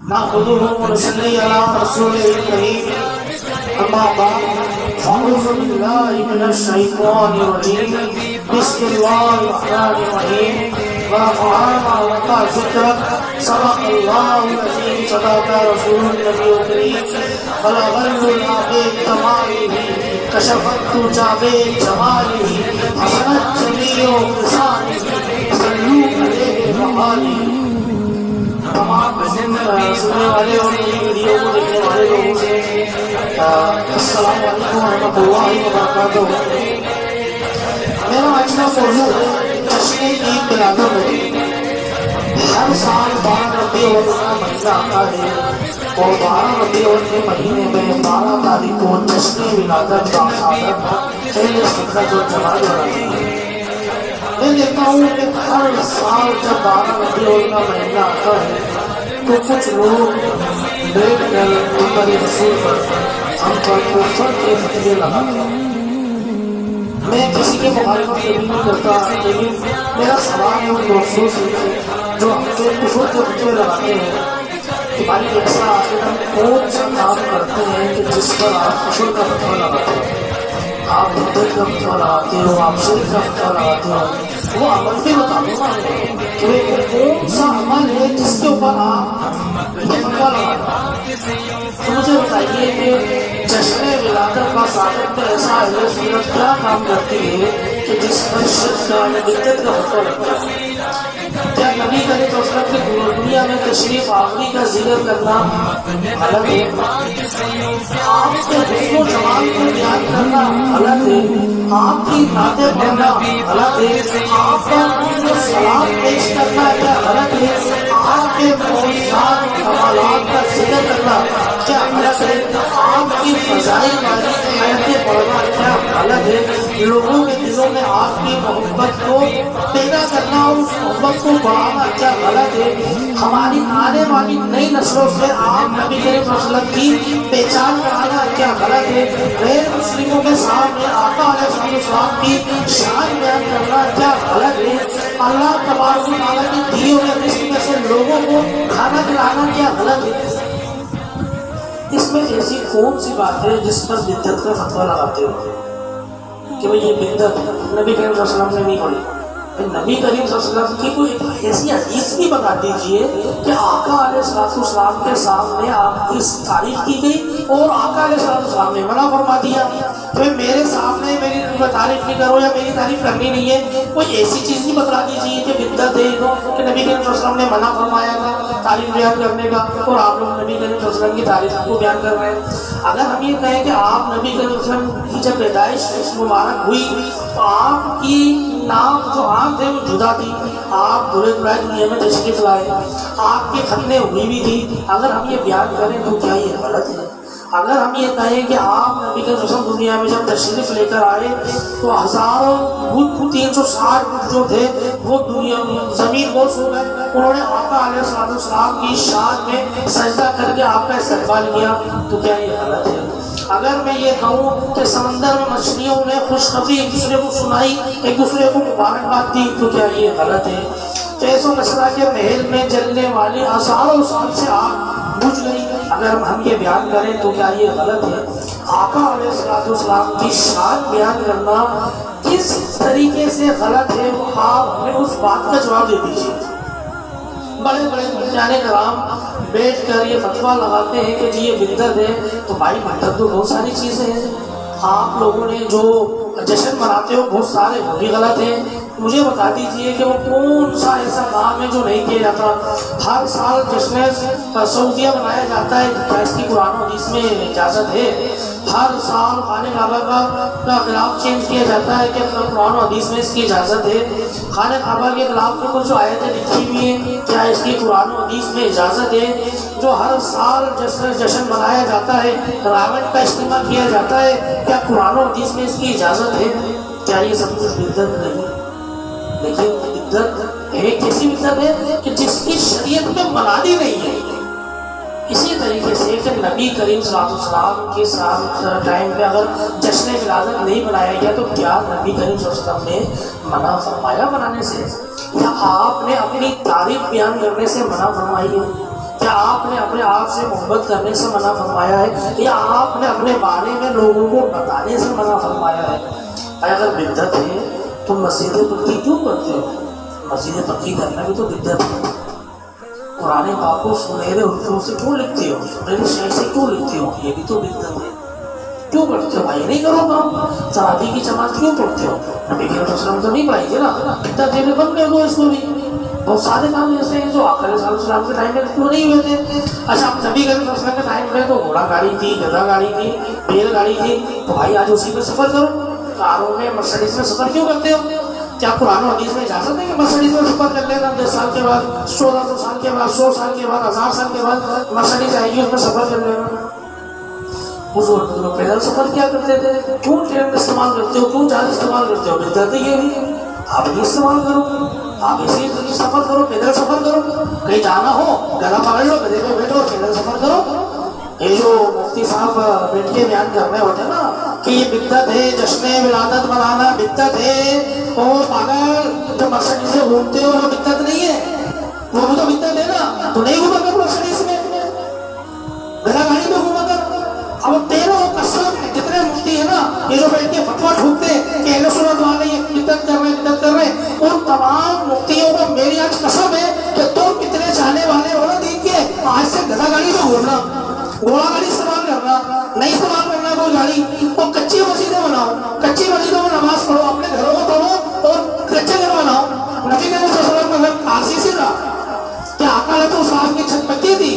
نحمده ونصلي على رسوله الكريم أما بعد أعوذ بالله من الشيطان الرجيم بسم الله الرحمن الرحيم وقرآن وذكر صدق الله العظيم صدق رسول النبي الكريم بلغ العلى بكماله كشف الدجى بجماله حسنت جميع خصاله صلوا عليه وآله. تمام سننے والے اور میری ویڈیو کو دیکھنے والے لوگوں سے السلام علیکم ورحمۃ اللہ وبرکاتہ. میرا آج کا موضوع ہے جشن عید میلاد. ہر سال 12 ربیع الاول کا مہینہ آتا ہے اور 12 ربیع الاول کے مہینے میں 12 تاریخ کو جشن ولادت کا عادت پہلے سنت اور جماعت بناتے ہیں. میں دیکھتا ہوں کہ ہر سال جب 12 ربیع الاول کا مہینہ آتا ہے تو کچھ لوگ بیٹھ کر اوپر رسول پر ہم پر کفر کے فتوے لگاتے ہیں. میں کسی کے مخالفت کبھی نہیں کرتا، لیکن میرا سوال ہے ان دوستوں سے جو ہم سے کفر کے فتوے لگاتے ہیں کہ بھائی ایسا آخر ہم کون سا کام کرتے ہیں کہ جس پر آپ کفر کا فتویٰ لگاتے ہیں؟ آپ بدعت کا فتویٰ لگاتے ہو، آپ شرک کا فتویٰ لگاتے ہو، وہ عمل پہ بتا دو نا کہ وہ کون سا عمل ہے جس کے اوپر آپ فتویٰ لگاتے ہیں. تو مجھے بتائیے کہ جشن ولادت کا صادق میں ایسا اہل سنت کیا کام کرتی ہے کہ جس پر شرک کا یا بدعت کا فتویٰ لگتا ہے؟ کیا نبی کریم صلی اللہ علیہ وسلم کی دنیا میں تشریف آوری کا ذکر کرنا غلط ہے؟ آپ کے حسن و جمال کو بیان کرنا غلط ہے؟ آپ کی نعتیں پڑھنا غلط ہے؟ آپ پر سلام پیش کرنا کیا غلط ہے؟ آپ کے معجزات کمالات کا ذکر کرنا کیا غلط ہے؟ آپ کی فضائل والی آیتیں پڑھنا کیا غلط ہے؟ لوگوں کے دلوں میں آپ کی محبت کو پیدا کرنا اور اس محبت کو بڑھانا کیا غلط ہے؟ ہماری آنے والی نئی نسلوں سے آپ نبی کریم صلی اللہ علیہ وسلم کی پہچان کرانا کیا غلط ہے؟ غیر مسلموں کے سامنے آقا علیہ السلام کی شان بیان کرنا کیا غلط ہے؟ اللہ تبارک و تعالیٰ کی دی ہوئی رزق میں سے لوگوں کو کھانا کھلانا کیا غلط ہے؟ اس میں ایسی کون سی بات ہے جس پر بدعت کا فتویٰ لگاتے ہو کہ بھئی یہ بدعت ہے؟ نبی کریم صلی اللہ علیہ وسلم نے نہیں پڑھی. نبی کریم صلی اللہ علیہ وسلم کی کوئی ایسی حدیث بھی بتا دیجئے کہ آقا علیہ السلام کے سامنے آپ کی تعریف کی گئی اور آقا علیہ السلام نے منع فرما دیا کہ میرے سامنے میری تعریف نہیں کرو یا میری تعریف کرنی نہیں ہے. کوئی ایسی چیز نہیں بتا دیجیے کہ بدعت ہے کہ نبی کریم صلی اللہ علیہ وسلم نے منع فرمایا تھا تعریف بیان کرنے کا اور آپ لوگ نبی کریم صلی اللہ علیہ وسلم کی تعریف کو بیان کر رہے ہیں. اگر ہم یہ کہیں کہ آپ نبی کریم صلی اللہ علیہ وسلم کی جب پیدائش مبارک ہوئی تو آپ کی نام جو آنکھ ہے وہ جدا تھی، آپ برے برائے دنیا میں تشریف لائے، آپ کی ختنیں ہوئی بھی تھی. اگر ہم یہ بیان کریں تو کیا یہ غلط ہے؟ اگر ہم یہ کہیں کہ آپ نبی کے رسول دنیا میں جب تشریف لے کر آئے تو ہزاروں 360 جو تھے وہ دنیا زمین بوس ہو گئے، انہوں نے آقا علیہ السلام کی شان میں سجدہ کر کے آپ کا استقبال کیا، تو کیا یہ غلط ہے؟ اگر میں یہ کہوں کہ سمندر میں مچھلیوں نے خوشخبری ایک دوسرے کو سنائی، ایک دوسرے کو مبارکباد دی، تو کیا یہ غلط ہے؟ فیض و نشرہ کے محل میں جلنے والی ہزاروں سال سے آگ بجھ گئی، اگر ہم یہ بیان کریں تو کیا یہ غلط ہے؟ آقا علیہ السلام کی شان بیان کرنا کس طریقے سے غلط ہے وہ آپ ہمیں اس بات کا جواب دے دیجیے. بڑے بڑے مفتیان کرام بیٹھ کر یہ فتویٰ لگاتے ہیں کہ جی یہ بدعت ہے، تو بھائی بدعت تو بہت ساری چیزیں ہیں. آپ لوگوں نے جو جشن مناتے ہو بہت سارے وہ بھی غلط ہیں. مجھے بتا دیجئے کہ وہ کون سا ایسا کام ہے جو نہیں کیا جاتا؟ ہر سال جشن سعودیہ منایا جاتا ہے، کیا اس کی قرآن و حدیث میں اجازت ہے؟ ہر سال خانہ کعبہ کا غلاف چینج کیا جاتا ہے کہ قرآن و حدیث میں اس کی اجازت ہے؟ خانہ کعبہ کے غلاف کے اوپر جو آیتیں لکھی ہوئی ہیں کیا اس کی قرآن و حدیث میں اجازت ہے؟ جو ہر سال جشن منایا جاتا ہے، راون کا اجتماع کیا جاتا ہے، کیا قرآن و حدیث میں اس کی اجازت ہے؟ کیا یہ سب کچھ بدعت نہیں؟ لیکن بدعت ایک ایسی بدعت ہے کہ جس کی شریعت میں منادی نہیں ہے. اسی طریقے سے کہ نبی کریم صلی اللہ علیہ وسلم کے ساتھ ٹائم پہ اگر جشن ولادت نہیں منایا گیا تو کیا نبی کریم صلی اللہ علیہ وسلم نے منع فرمایا منانے سے؟ یا آپ نے اپنی تعریف بیان کرنے سے منع فرمائی ہے؟ کیا آپ نے اپنے آپ سے محبت کرنے سے منع فرمایا ہے یا آپ نے اپنے بارے میں لوگوں کو بتانے سے منع فرمایا ہے؟ اگر بدعت ہے تو مسجد پکی کیوں کرتے ہو؟ مسجد پکی کرنا بھی تو بدعت ہے۔ قرآن پاک کو سنہرے حروف سے کیوں لکھتے ہو؟ سنہرے شے سے کیوں لکھتے ہو؟ یہ بھی تو بدعت ہے۔ کیوں کرتے ہو بھائی؟ نہیں کرو کام۔ تراویح کی جماعت کیوں پڑھتے ہو؟ نبی کریم صلی اللہ علیہ وسلم تو نہیں پڑھائی تھی نا، بدعت دینے بند کر دو اس کو بھی۔ بہت سارے کام ایسے ہیں جو آقا علیہ السلام کے ٹائم میں کیوں نہیں ہوئے تھے؟ اچھا نبی کریم صلی اللہ علیہ وسلم کے ٹائم میں تو گھوڑا گاڑی تھی، گدھا گاڑی تھی، بیل گاڑی تھی، تو بھائی آج اسی پہ سفر کرو۔ کاروں میں مرسڈیز میں سفر کیوں کرتے ہو؟ کیا قرآن و حدیث میں اجازت ہے کہ مرسڈیز میں سفر کر لینا 10 سال کے بعد، 1400 سال کے بعد، 100 سال کے بعد، 1000 سال کے بعد مرسڈیز آئے گی اس میں سفر کر لینا؟ حضور لوگ پیدل سفر کیا کرتے تھے، کیوں ٹرین استعمال کرتے ہو، کیوں جہاز استعمال کرتے ہو؟ بدعت یہ بھی آپ بھی استعمال کرو، آپ اسی سفر کرو، پیدل سفر کرو، کہیں جانا ہو گدھا پکڑ لو، گدھے پہ بیٹھو اور پیدل سفر کرو۔ یہ جو مفتی صاحب بیٹھ کے بیان کر رہے ہوتے ہیں نا کہ یہ بدعت ہے، جشن ولادت منانا بدعت ہے، اور پاگل جو مرسڈیز سے گھومتے ہو وہ بدعت نہیں ہے، وہ بھی تو بدعت ہے نا۔ تو نہیں گھوما کر مرسڈیز میں، گدھا گاڑی میں گھوما کر۔ اب تیروں قسم جتنے مفتی ہیں نا یہ جو بیٹھ کے فتویٰ ٹھوکتے ہیں کہ اہل سنت والے یہ بدعت کر رہے ہیں، بدعت کر رہے ہیں، ان تمام مفتیوں کو میری آج قسم ہے کہ تم کتنے چاہنے والے ہو نا دین کے، آج سے گدھا گاڑی میں گھومنا، گھوڑا گاڑی استعمال کرنا نہیں، استعمال کرنا کوئی گاڑی، اور کچی مسجدیں بناؤ، کچی مسجدوں میں نماز پڑھو، اپنے گھروں کو توڑو اور کچے گھر بناؤ۔ نبی کریم صلی اللہ علیہ وسلم کا گھر آرسی سے تھا کہ آقا علیہ السلام کی چھت پکی تھی،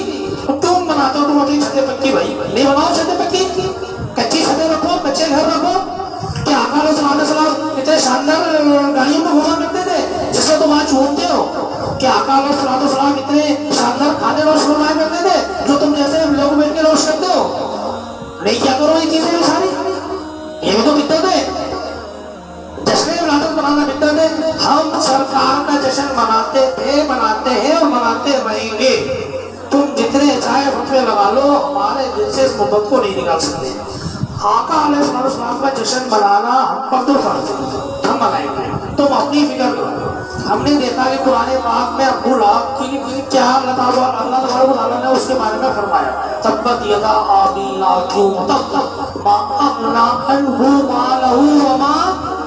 کیوں بناتے ہو تم اپنی چھتیں پکی؟ بھائی نہیں بناؤ چھتیں پکی، کچی چھتیں رکھو، کچے گھر رکھو۔ کہ آقا علیہ السلام اتنے شاندار گاڑیوں میں گھوما کرتے تھے جس سے تم آج چھوڑتے ہو؟ کہ آقا علیہ السلام اتنے شاندار کھانے روش فرمایا کرتے تھے جو تم جیسے لوگ بیٹھ کے روش کرتے ہو؟ نہیں کیا کرو یہ چیزیں بھی ساری، یہ بھی تو بدعت ہے۔ جشن ولادت منانا بدعت ہے۔ ہم سرکار کا جشن مناتے تھے، مناتے ہیں اور مناتے رہیں گے۔ تم جتنے چاہے فتوے لگا لو، ہمارے دل سے اس محبت کو نہیں نکال سکتے۔ آقا علیہ السلام کا جشن منانا ہم پر تو فرض ہے، ہم منائیں گے، تم اپنی فکر کرو۔ ہم نے دیکھا کہ قرآن پاک میں ابو لہب کی کیا اللہ تبارک و تعالیٰ نے اس کے بارے میں فرمایا، تبت یدا ابی لہب وتب ما اغنی عنہ مالہ وما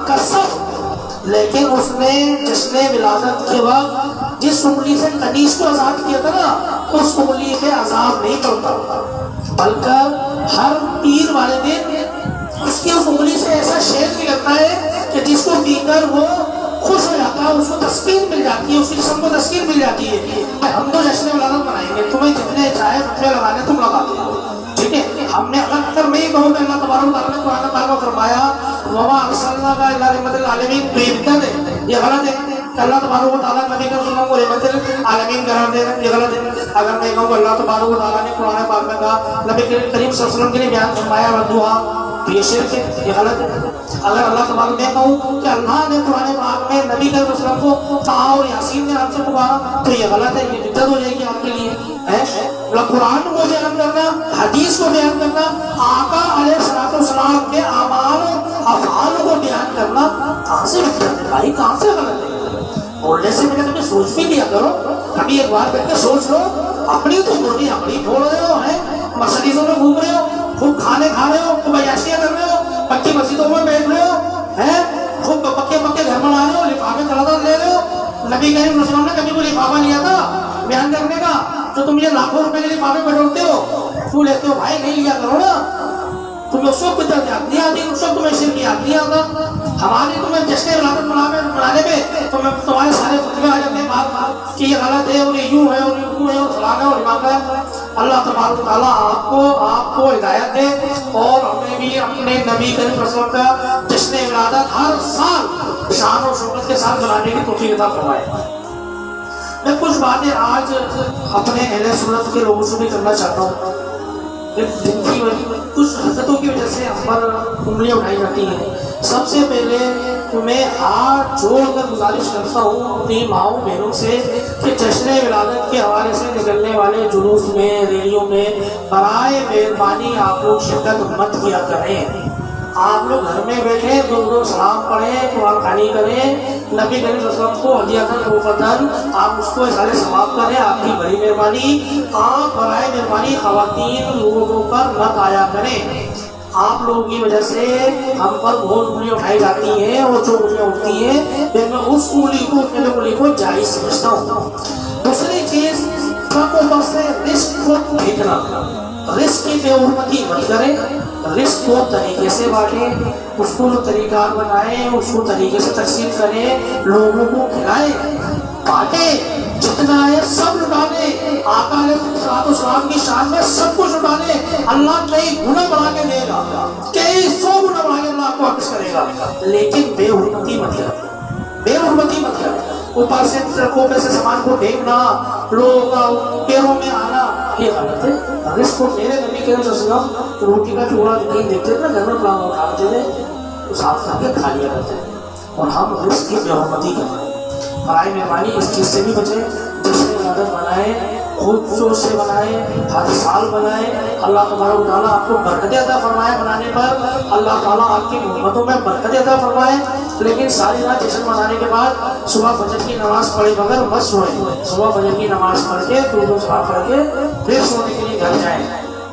کسب۔ لیکن اس نے جشن ولادت کے وقت جس انگلی سے کنیز کو آزاد کیا تھا نا، اس انگلی پہ عذاب نہیں پڑتا، بلکہ ہر پیر والے دن اس کی اس انگلی سے ایسا شہد نکلتا ہے کہ جس کو پی کر وہ خوش ہو جاتا ہے، اس کو تسکین مل جاتی ہے، اس کی جسم کو تسکین مل جاتی ہے۔ ہم تو جشن ولادت منائیں گے، تمہیں جتنے چاہے فتوے لگانے تم لگاتے ہو، ٹھیک ہے۔ ہم نے اگر میں یہ کہوں کہ اللہ تبارک و تعالیٰ نے قرآن پاک میں فرمایا وما ارسلناک الا رحمۃ للعالمین، تو یہ بدعت ہے، یہ غلط ہے کہ اللہ تبارک و تعالیٰ نبی کے رسول کو رحمت للعالمین قرار دے رہے ہیں، یہ غلط ہے۔ اگر میں کہوں کہ اللہ تبارک و تعالیٰ نے قرآن پاک میں کہا نبی کریم صلی اللہ علیہ وسلم کے لیے بیان فرمایا ودعا، تو یہ شرک ہے، یہ غلط ہے۔ اگر اللہ تبارک میں کہوں کہ اللہ نے قرآن پاک میں نبی کے رسول کو طٰہٰ اور یاسین کے نام سے پکارا، تو یہ غلط ہے، یہ بدعت ہو جائے گی آپ کے لیے۔ قرآن کو بیان کرنا، حدیث کو بیان کرنا، آقا علیہ السلام کے اعمال اور افعال کو بیان کرنا کہاں سے بدعت ہے بھائی، کہاں سے غلط ہے؟ بولنے سے پہلے تمہیں سوچ بھی لیا کرو، کبھی ایک بار بیٹھ کے سوچ لو، اپنی تو بولی اپنی بول رہے ہو، مرسڈیزوں میں گھوم رہے ہو، خوب کھانے کھا رہے ہو، خوب عیاشیاں کر رہے ہو، پکی مسجدوں میں بیٹھ رہے ہو، خوب پکے گھر بنا رہے ہو، لفافے تلادہ لے رہے ہو۔ نبی کریم صلی اللہ علیہ وسلم نے کبھی کوئی لفافہ لیا تھا بیان کرنے کا؟ جو تم یہ لاکھوں روپے کے لفافے بٹورتے ہو، کیوں لیتے ہو بھائی؟ نہیں لیا کرو نا، تمہیں اس وقت بدعت یاد نہیں آتی، اس وقت تمہیں شرک یاد نہیں آتا۔ ہمارے تمہیں جشن ولادت منانے میں تمہارے سارے فتوے آ جاتے ہیں بات کہ یہ غلط ہے اور یہ یوں ہے اور یوں ہے اور فلانا اور ڈھماکہ ہے۔ اللہ تبارک و تعالیٰ آپ کو ہدایت دے اور ہمیں بھی اپنے نبی کریم صلی اللہ علیہ وسلم کا جشن ولادت ہر سال شان و شوکت کے ساتھ منانے کی توفیق عطا فرمائے۔ میں کچھ باتیں آج اپنے اہل سنت کے لوگوں سے بھی کرنا چاہتا ہوں، جن کی کچھ حرکتوں کی وجہ سے ہم پر انگلیاں اٹھائی جاتی ہیں۔ سب سے پہلے میں ہاتھ جوڑ کر گزارش کرتا ہوں اپنی ماؤں بہنوں سے کہ جشن ولادت کے حوالے سے نکلنے والے جلوس میں، ریلیوں میں برائے مہربانی آپ لوگ شرکت مت کیا کریں۔ آپ لوگ گھر میں بیٹھے دو سلام پڑھیں، قرآن خوانی کریں، نبی کریم صلی اللہ علیہ وسلم کو ہدیۃ موقتاً آپ اس کو اشارے ثواب کریں، آپ کی بڑی مہربانی۔ آپ برائے مہربانی خواتین لوگوں پر مت آیا کریں، آپ لوگوں کی وجہ سے ہم پر بہت انگلیاں اٹھائی جاتی ہیں، اور جو انگلیاں اٹھتی ہیں پھر میں اس انگلی کو جائز سمجھتا ہوں۔ دوسری چیز اوپر سے رزق کو پھینکنا، رزق کی بے حرمتی مت کریں، رزق کو طریقے سے بانٹیں، اس کو جو طریقہ بنائیں اس کو طریقے سے تقسیم کریں، لوگوں کو کھلائیں، بانٹیں، جتنا ہے سب لٹانے، آقا علیہ السلام کی شان میں سب کچھ لٹانے، اللہ کئی گنا بڑھا کے دے گا، کئی 100 گنا بڑھا کے اللہ آپ کو واپس کرے گا، لیکن بے حرمتی مت کریں، بے حرمتی مت کریں۔ اوپر سے ٹرکوں پہ سے سامان کو پھینکنا، لوگوں کا پیروں میں آنا، یہ غلط ہے۔ رزق کو میرے نبی کریم صلی اللہ علیہ وسلم روٹی کا ٹکڑا نہیں دیتے تھے، گھر میں پڑا ہوا کھاتے تھے، تو ساتھ کھا کے کھا لیا کرتے تھے، اور ہم رزق کی بے حرمتی کرتے ہیں۔ برائے مہربانی اس چیز سے بھی بچیں، جشن عبادت منائیں، خوب جوش سے منائیں، ہر سال منائیں، اللہ تبارک و تعالیٰ آپ کو برکتیں عطا فرمائے منانے پر، اللہ تعالیٰ آپ کی محبتوں میں برکتیں عطا فرمائے۔ لیکن ساری رات جشن منانے کے بعد صبح فجر کی نماز پڑھے بغیر مت سوئیں، صبح فجر کی نماز پڑھ کے درود و سلام پڑھ کے پھر سونے کے لیے گھر جائیں،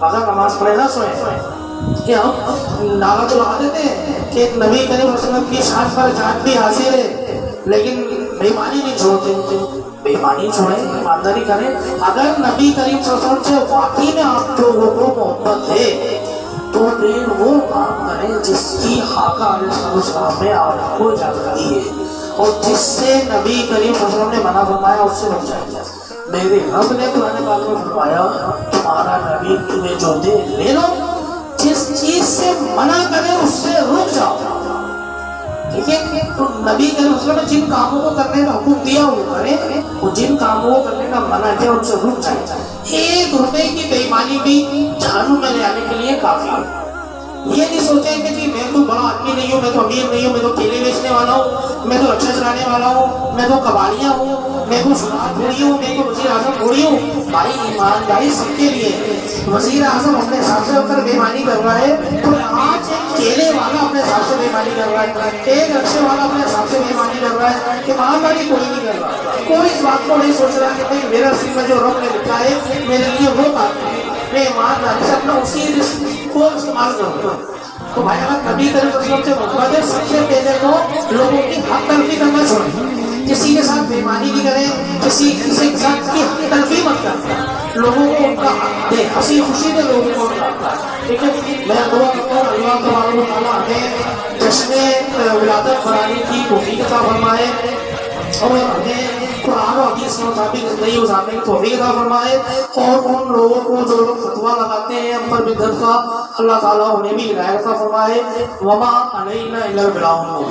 اگر نماز پڑھے نہ سوئیں۔ کہ ہم نعرہ تو لگا دیتے ہیں کہ نبی کریم صلی اللہ علیہ وسلم کی شان پر جان بھی حاضر ہے، لیکن بے ایمانی نہیں چھوڑتے، بے ایمانی چھوڑیں، ایمانداری کریں۔ اگر نبی کریم صلی اللہ علیہ وسلم سے واقعی میں آپ لوگوں کو محبت ہے تو پھر وہ کام کریں جس کی آقا علیہ السلام نے آپ کو اجازت دی ہے، اور جس سے نبی کریم صلی اللہ علیہ وسلم نے منع فرمایا اس سے رک جائیں۔ میرے رب نے قرآن پاک میں فرمایا تمہارا نبی تمہیں جو دے لے لو، جس چیز سے منع کرے اس سے رک جاؤ۔ ٹھیک ہے، تو نبی کریم صلی اللہ علیہ وسلم نے جن کاموں کو کرنے کا حکم دیا وہ کریں، اور جن کاموں کو کرنے کا منع کیا ان سے رک جائیں۔ 1 روپے کی بے ایمانی بھی جہنم میں لے آنے کے لیے کافی ہے۔ یہ نہیں سوچیں کہ جی میں تو بڑا آدمی نہیں ہوں، میں تو امیر نہیں ہوں، میں تو کیلے بیچنے والا ہوں، میں تو رکشا چلانے والا ہوں، میں تو کباڑیاں ہوں، میں تو سنار تھوڑی ہوں، میں تو وزیر اعظم تھوڑی ہوں۔ بھائی ایمانداری سب کے لیے، وزیر اعظم اپنے حساب سے اگر بے ایمانی کر رہا ہے تو آج ایک کیلے والا اپنے حساب سے بے ایمانی کر رہا ہے، ایک رکشے والا اپنے حساب سے بے ایمانی کر رہا ہے، ایمانداری کوئی نہیں کر رہا، کوئی اس بات کو نہیں سوچ رہا کہ بھائی میرا رزق میں جو رب نے لکھا ہے میرے لیے وہ کافی ہے، میں ایمانداری سے اپنا اسی رزق کو استعمال کروں گا۔ تو بھائی اگر نبی کریم صلی اللہ علیہ وسلم سے محبت ہے، سب سے پہلے تو لوگوں کی حق تلفی کرنا چھوڑیں، کسی کے ساتھ بے ایمانی نہیں کریں، کسی کے ساتھ کی حق تلفی مت کریں، لوگوں کو ان کا حق دیں، ہنسی خوشی سے لوگوں کو بتاتا ہے۔ ٹھیک ہے، میں دعا کرتا ہوں اللہ تبارک و تعالیٰ ہمیں جشن ولادت منانے کی توفیق عطا فرمائے، اور ہمیں قرآن و حدیث کے مطابق زندگی گزارنے کی توفیق عطا فرمائے، اور ان لوگوں کو جو لوگ فتویٰ لگاتے ہیں ہم پر بدعت کا، اللہ تعالیٰ انہیں بھی ہدایت عطا فرمائے۔ وما علینا الا البلاغ المبین۔